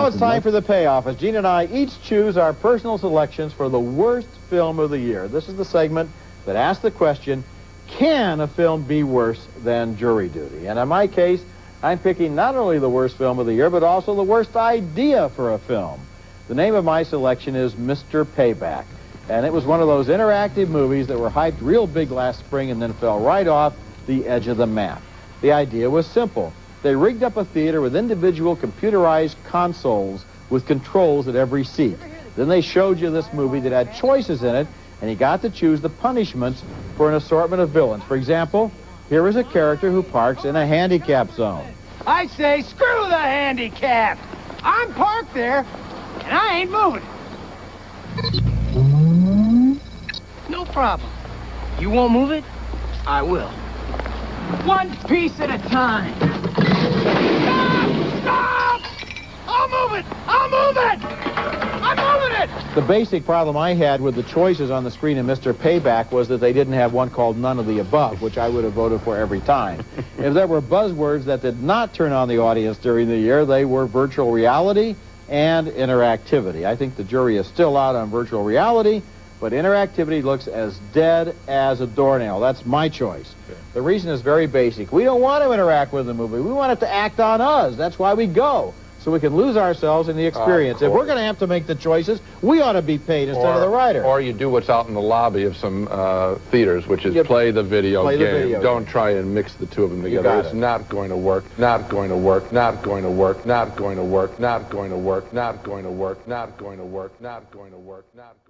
Now it's time for the payoff, as Gene and I each choose our personal selections for the worst film of the year. This is the segment that asks the question, can a film be worse than Jury Duty? And in my case, I'm picking not only the worst film of the year, but also the worst idea for a film. The name of my selection is Mr. Payback. And it was one of those interactive movies that were hyped real big last spring and then fell right off the edge of the map. The idea was simple. They rigged up a theater with individual computerized consoles with controls at every seat. Then they showed you this movie that had choices in it, and you got to choose the punishments for an assortment of villains. For example, here is a character who parks in a handicap zone. I say screw the handicap. I'm parked there, and I ain't moving. No problem. You won't move it? I will. One piece at a time. Stop! Stop! I'll move it! I'll move it! I'm moving it! The basic problem I had with the choices on the screen in Mr. Payback was that they didn't have one called None of the Above, which I would have voted for every time. If there were buzzwords that did not turn on the audience during the year, they were virtual reality and interactivity. I think the jury is still out on virtual reality, but interactivity looks as dead as a doornail. That's my choice. Okay. The reason is very basic. We don't want to interact with the movie. We want it to act on us. That's why we go, so we can lose ourselves in the experience. If we're going to have to make the choices, we ought to be paid instead of the writer. Or you do what's out in the lobby of some theaters, which is play the video game. Don't try and mix the two of them together. It's not going to work, not going to work, not going to work, not going to work, not going to work, not going to work, not going to work, not going to work, not going to work, not going to work.